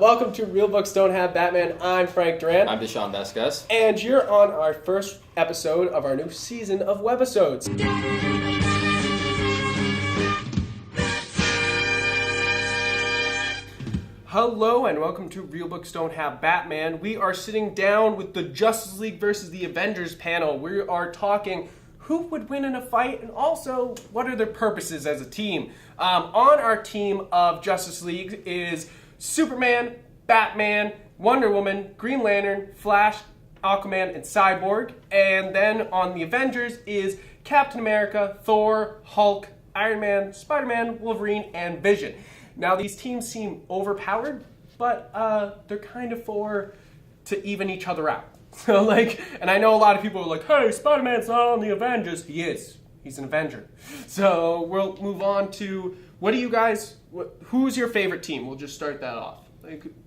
Welcome to Real Books Don't Have Batman. I'm Frank Durant. I'm Deshaun Vasquez. And you're on our first episode of our new season of Webisodes. Hello and welcome to Real Books Don't Have Batman. We are sitting down with the Justice League versus the Avengers panel. We are talking who would win in a fight and also what are their purposes as a team. On our team of Justice League is Superman, Batman, Wonder Woman, Green Lantern, Flash, Aquaman, and Cyborg. And then on the Avengers is Captain America, Thor, Hulk, Iron Man, Spiderman, Wolverine, and Vision. Now these teams seem overpowered, but they're kind of to even each other out. So and I know a lot of people are like, hey, Spider-Man's not on the Avengers. He is. He's an Avenger. So we'll move on to, who's your favorite team? We'll just start that off.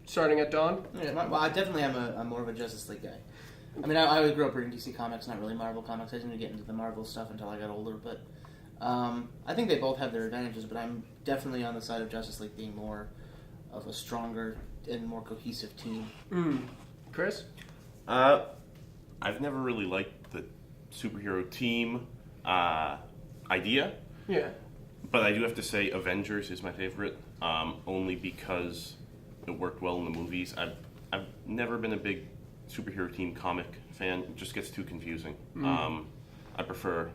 Starting at Don? Yeah, well, I definitely am I'm more of a Justice League guy. I mean, I grew up reading DC Comics, not really Marvel Comics. I didn't get into the Marvel stuff until I got older, but I think they both have their advantages, but I'm definitely on the side of Justice League being more of a stronger and more cohesive team. Chris? I've never really liked the superhero team idea. Yeah. But I do have to say Avengers is my favorite, only because it worked well in the movies. I've never been a big superhero team comic fan. It just gets too confusing. I prefer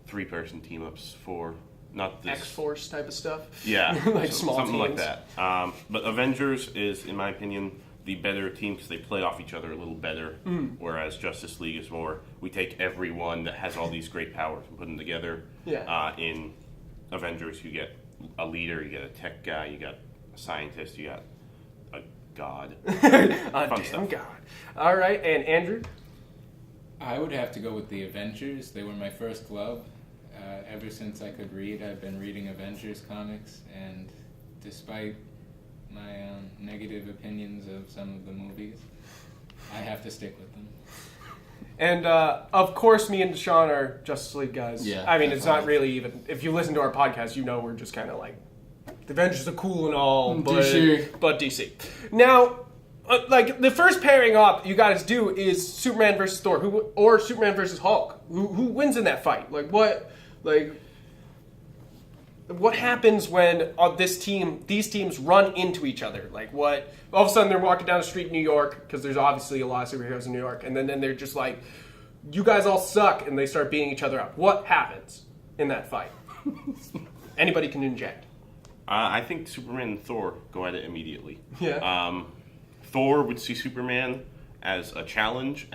three-person team-ups for not this... X-Force type of stuff? Yeah. Small something teams. like that. But Avengers is, in my opinion, the better team because they play off each other a little better, whereas Justice League is more, we take everyone that has all these great powers and put them together. Yeah. In Avengers, you get a leader, you get a tech guy, you got a scientist, you got a god. Fun stuff. God. All right, and Andrew? I would have to go with the Avengers. They were my first love. Ever since I could read, I've been reading Avengers comics, and despite my negative opinions of some of the movies, I have to stick with them. And of course, me and Deshaun are Justice League guys. Yeah, I mean, it's not really even... If you listen to our podcast, you know we're just kind of like... The Avengers are cool and all, but DC. Now, the first pairing up you guys do is Superman versus Thor, or Superman versus Hulk. Who wins in that fight? What happens when these teams run into each other? All of a sudden they're walking down the street in New York, because there's obviously a lot of superheroes in New York, and then they're just like, you guys all suck, and they start beating each other up. What happens in that fight? Anybody can inject. I think Superman and Thor go at it immediately. Yeah. Thor would see Superman as a challenge,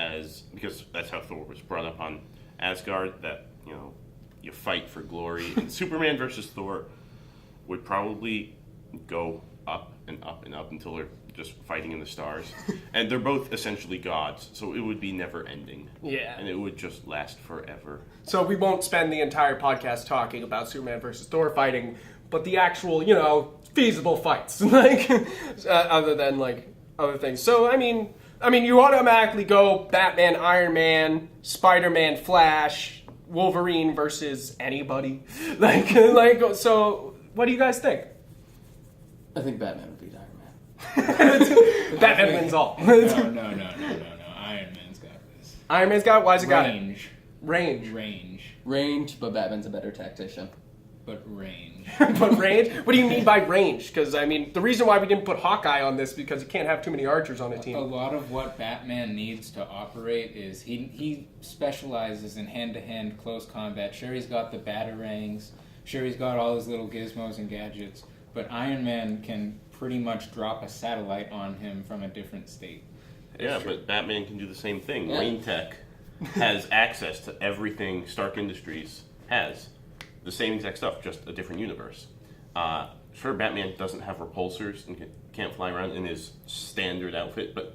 because that's how Thor was brought up on Asgard, that, you fight for glory. And Superman versus Thor would probably go up and up and up until they're just fighting in the stars. And they're both essentially gods, so it would be never ending. Yeah. And it would just last forever. So we won't spend the entire podcast talking about Superman versus Thor fighting, but the actual, feasible fights, other than other things. So I mean, you automatically go Batman, Iron Man, Spider-Man, Flash, Wolverine versus anybody. So what do you guys think? I think Batman would beat Iron Man. Batman wins all. No. Iron Man's got this. Iron Man's got it? Why's it got it? Range, but Batman's a better tactician. but range. But range? What do you mean by range? Because, the reason why we didn't put Hawkeye on this because you can't have too many archers on a team. A lot of what Batman needs to operate is he specializes in hand-to-hand close combat. Sure, he's got the batarangs. Sure, he's got all his little gizmos and gadgets. But Iron Man can pretty much drop a satellite on him from a different state. Yeah, but Batman can do the same thing. Yeah. Wayne Tech has access to everything Stark Industries has. The same exact stuff, just a different universe. Sure, Batman doesn't have repulsors and can't fly around in his standard outfit, but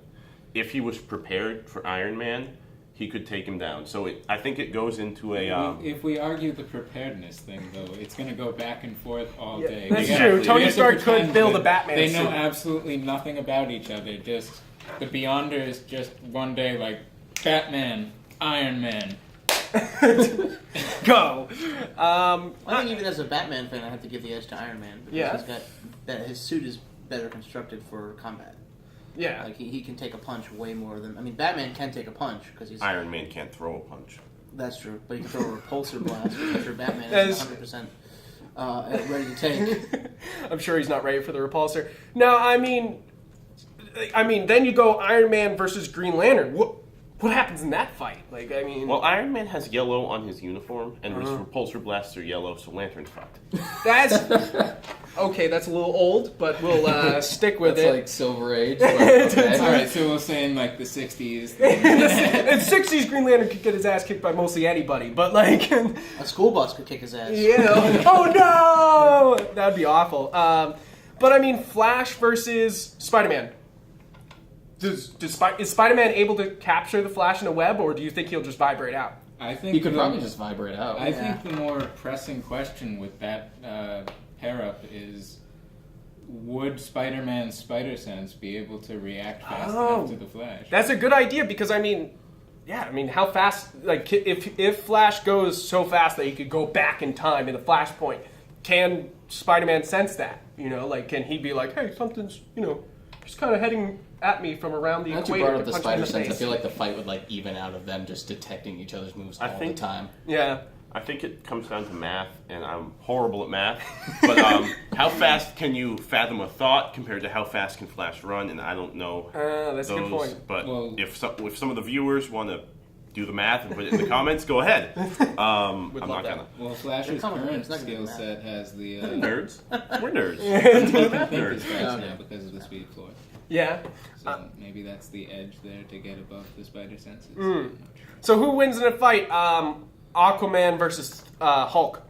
if he was prepared for Iron Man, he could take him down. So I think it goes into a... If we argue the preparedness thing, though, it's going to go back and forth all day. That's true. Tony Stark could build a Batman They suit. know absolutely nothing about each other. Just the Beyonders, just one day, like, Batman, Iron Man. Go. I think even as a Batman fan, I have to give the edge to Iron Man. Because Yeah. he's got that his suit is better constructed for combat. Yeah. Like he can take a punch way more than Batman can take a punch because he's Iron Man can't throw a punch. That's true, but he can throw a repulsor blast, which I'm sure Batman is 100% ready to take. I'm sure he's not ready for the repulsor. No, I mean, then you go Iron Man versus Green Lantern. What happens in that fight? Like, I mean, Well, Iron Man has yellow on his uniform, and his repulsor blasts are yellow, so Lantern's fucked. that's okay. That's a little old, but we'll stick with That's it. like Silver Age. But okay. Alright, so we'll say in like the 60s. In the 60s, Green Lantern could get his ass kicked by mostly anybody, but like, A school bus could kick his ass. you know, oh no, that'd be awful. But I mean, Flash versus Spider-Man. Is Spider-Man able to capture the Flash in a web, or do you think he'll just vibrate out? I think He could probably just vibrate out. I think the more pressing question with that pair-up is, would Spider-Man's spider sense be able to react fast enough to the Flash? That's a good idea because how fast? Like, if Flash goes so fast that he could go back in time in the Flashpoint, can Spider-Man sense that? You know, like, can he be like, hey, something's just kind of heading at me from around the Now that you equator brought up to the punch me in spider the sense, I face? feel like the fight would like even out of them just detecting each other's moves all the time. Yeah. I think it comes down to math, and I'm horrible at math. But how fast can you fathom a thought compared to how fast can Flash run? And I don't know That's a good point. But Well- if some of the viewers want to do the math and put it in the comments, go ahead. I'm love not that. gonna. Well, Flash's Come on, current it's not gonna be skill math. set has the... Nerds. We're nerds. he can think as Nerds. fast now because of the speed floor. Yeah. So maybe that's the edge there to get above the spider senses. Hmm. I'm not sure. So who wins in a fight? Aquaman versus Hulk.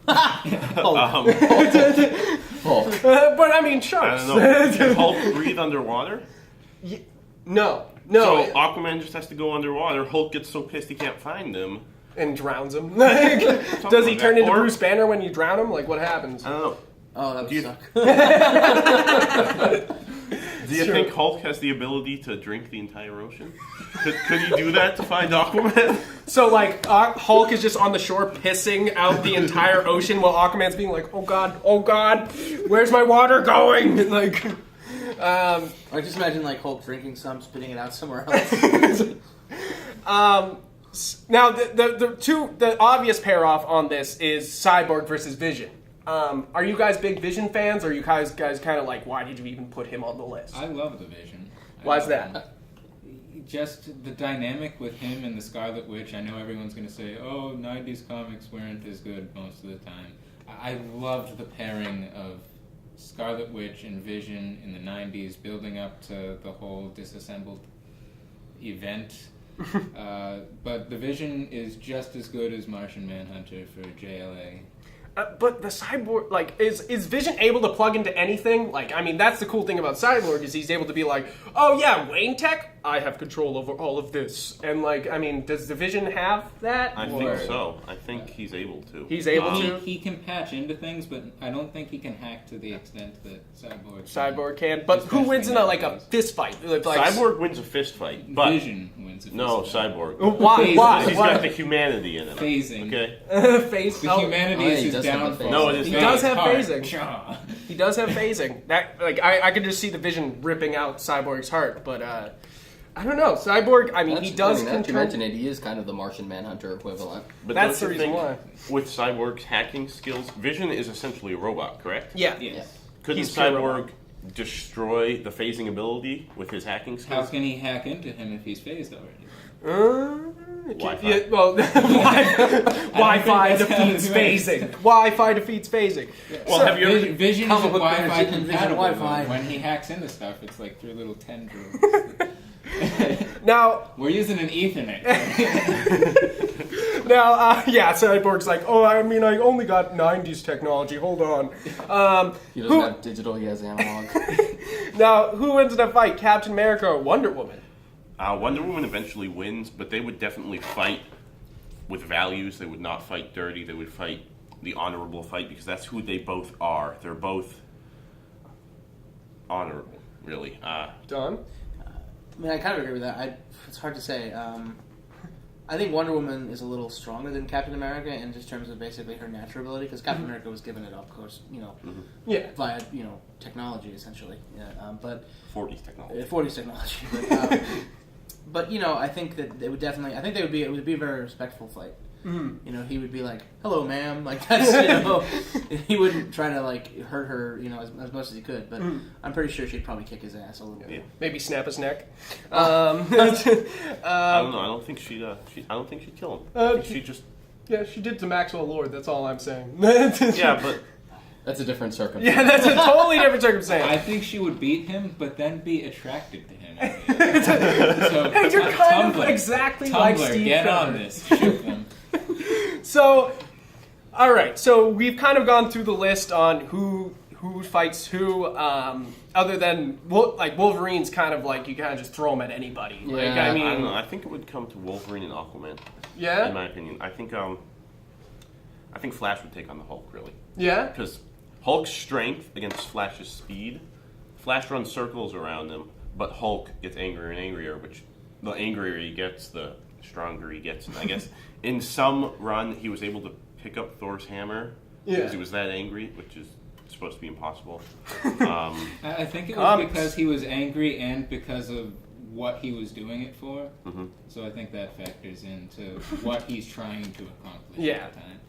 Hulk. But I mean, I sharks. don't know. Can Hulk breathe underwater? No. So Aquaman just has to go underwater. Hulk gets so pissed he can't find them. And drowns him. Like, does he like turn that. into Or- Bruce Banner when you drown him? Like, what happens? I don't know. Oh, that would Do you- suck. Do you think Hulk has the ability to drink the entire ocean? Could he do that to find Aquaman? So, like, Hulk is just on the shore pissing out the entire ocean while Aquaman's being like, oh God, where's my water going? Like, Or just imagine like Hulk drinking some, spitting it out somewhere else. now the obvious pair off on this is Cyborg versus Vision. Are you guys big Vision fans, or are you guys kind of like, why did you even put him on the list? I love the Vision. Why is that? Just the dynamic with him and the Scarlet Witch. I know everyone's going to say, oh, 90s comics weren't as good most of the time. I loved the pairing of Scarlet Witch and Vision in the 90s, building up to the whole disassembled event. But the Vision is just as good as Martian Manhunter for JLA. But the Cyborg, like, is Vision able to plug into anything? Like, I mean, that's the cool thing about Cyborg, is he's able to be like, oh yeah, Wayne Tech, I have control over all of this. And, like, I mean, does the Vision have that? I Or- think so. I think he's able to. He's able to? He can patch into things, but I don't think he can hack to the extent that Cyborg Can. But who wins in a fist fight? Like, Cyborg wins a fist fight, but Vision wins. no, Cyborg. Why? He's Why? got the humanity in him. Phasing. Okay. Phase. The humanity Oh, yeah, is he his does have the downfall. phasing. No, it is He not. does have Hard. phasing. Cha. He does have phasing. That, like, I could just see the Vision ripping out Cyborg's heart, but I don't know. Cyborg, I mean, he does Now that you control. mention it, he is kind of the Martian Manhunter equivalent. But That's don't the you reason think why. with Cyborg's hacking skills, Vision is essentially a robot, correct? Yeah. Yes. Couldn't He's pure Cyborg destroy the phasing ability with his hacking How skills? can he hack into him if he's phased already? Wi-Fi. Yeah, well, Wi-Fi that's how defeats it phasing. Wi-Fi defeats phasing. Well, So- have you ever? Vision Comic isn't book Wi-Fi nerds in Vision compatible. Wi-Fi. though. When he hacks into stuff, it's like through little tendrils. Now, We're using an Ethernet. yeah, Cyborg's like, oh, I mean, I only got 90s technology. Hold on. He doesn't have digital, he has analog. Now, who wins in a fight, Captain America or Wonder Woman? Wonder Woman eventually wins, but they would definitely fight with values. They would not fight dirty. They would fight the honorable fight because that's who they both are. They're both honorable, really. Don? I mean, I kind of agree with that. It's hard to say. I think Wonder Woman is a little stronger than Captain America in just terms of basically her natural ability, because Captain America was given it, of course, Yeah. via technology essentially. Yeah, but 40s technology. 40s technology. But I think that it would definitely. I think it would be a very respectful fight. Mm. He would be like, "Hello, ma'am," like that's he wouldn't try to like hurt her, as much as he could. But I'm pretty sure she'd probably kick his ass a little bit. Maybe snap his neck. I don't know. I don't think she'd kill him. I think she just. Yeah, she did to Maxwell Lord. That's all I'm saying. Yeah, but That's a different circumstance. Yeah, that's a totally different circumstance. I think she would beat him, but then be attracted to him. So, Hey, you're kind of Tumblr. exactly Tumblr, like Steve get Trevor. on this. Shoot them. So, all right. So we've kind of gone through the list on who fights who. Other than Wolverine's kind of like you kind of just throw him at anybody. Yeah. Like, I mean, I don't know. I think it would come to Wolverine and Aquaman. Yeah. In my opinion, I think Flash would take on the Hulk really, Yeah. because Hulk's strength against Flash's speed. Flash runs circles around him, but Hulk gets angrier and angrier. Which the angrier he gets, the stronger he gets. And I guess in some run he was able to pick up Thor's hammer because he was that angry, which is supposed to be impossible. I think it was because he was angry and because of what he was doing it for. Mm-hmm. So I think that factors into what he's trying to accomplish Yeah. at the time.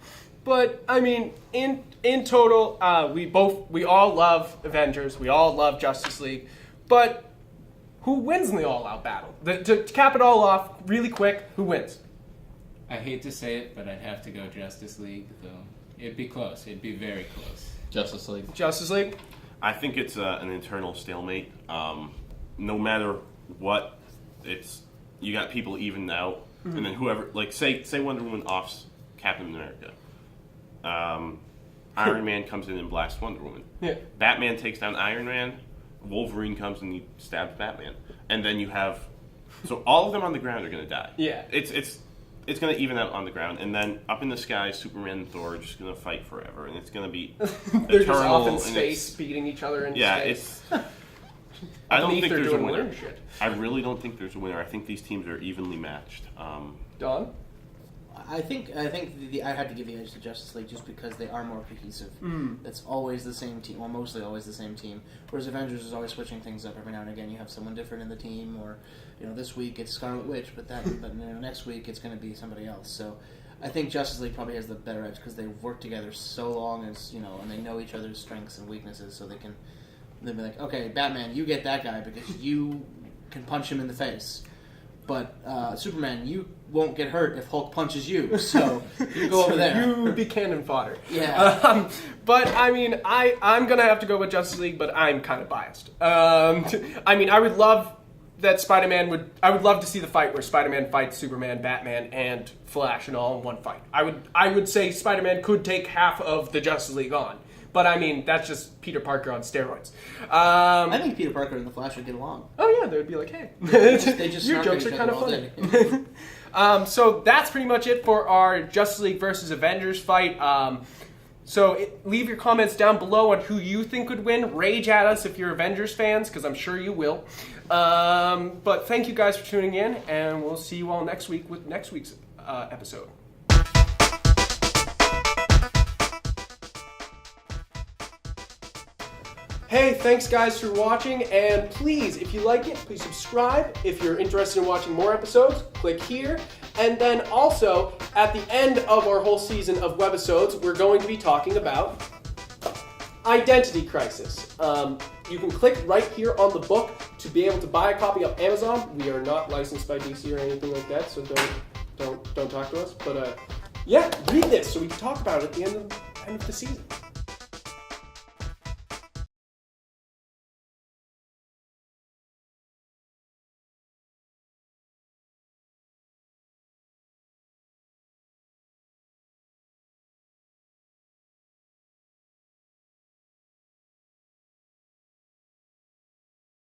But I mean, in total, we all love Avengers. We all love Justice League. But who wins in the all-out battle? To cap it all off, really quick, who wins? I hate to say it, but I'd have to go Justice League, though. It'd be close. It'd be very close. Justice League. Justice League. I think it's an internal stalemate. No matter what, you got people evened out, and then whoever, like say Wonder Woman offs Captain America. Iron Man comes in and blasts Wonder Woman. Yeah. Batman takes down Iron Man. Wolverine comes and he stabs Batman, and then you have so all of them on the ground are going to die. Yeah. It's going to even out on the ground, and then up in the sky, Superman and Thor are just going to fight forever, and it's going to be They're just eternal. off in and space, beating each other in space. I don't Underneath think they're there's a doing winner. weird shit. I really don't think there's a winner. I think these teams are evenly matched. Don? I think I have to give the edge to Justice League just because they are more cohesive. It's always the same team, well, mostly always the same team. Whereas Avengers is always switching things up every now and again. You have someone different in the team, or this week it's Scarlet Witch, but next week it's going to be somebody else. So I think Justice League probably has the better edge because they've worked together so long, and they know each other's strengths and weaknesses, so they'll be like, okay, Batman, you get that guy because you can punch him in the face. But Superman, you won't get hurt if Hulk punches you, so you go over there. You would be cannon fodder. Yeah. But I mean, I'm gonna have to go with Justice League, but I'm kind of biased. I mean, I would love that I would love to see the fight where Spider-Man fights Superman, Batman, and Flash, and all in one fight. I would say Spider-Man could take half of the Justice League on. But I mean, that's just Peter Parker on steroids. I think Peter Parker and the Flash would get along. Oh yeah, they would be like, hey, They just your snark at jokes are each kind other of all funny. day. So that's pretty much it for our Justice League versus Avengers fight. Leave your comments down below on who you think would win. Rage at us if you're Avengers fans, because I'm sure you will. But thank you guys for tuning in, and we'll see you all next week with next week's episode. Hey, thanks guys for watching, and please, if you like it, please subscribe. If you're interested in watching more episodes, click here. And then also, at the end of our whole season of Webisodes, we're going to be talking about Identity Crisis. You can click right here on the book to be able to buy a copy of Amazon. We are not licensed by DC or anything like that, so don't talk to us. But yeah, read this so we can talk about it at the end of the season.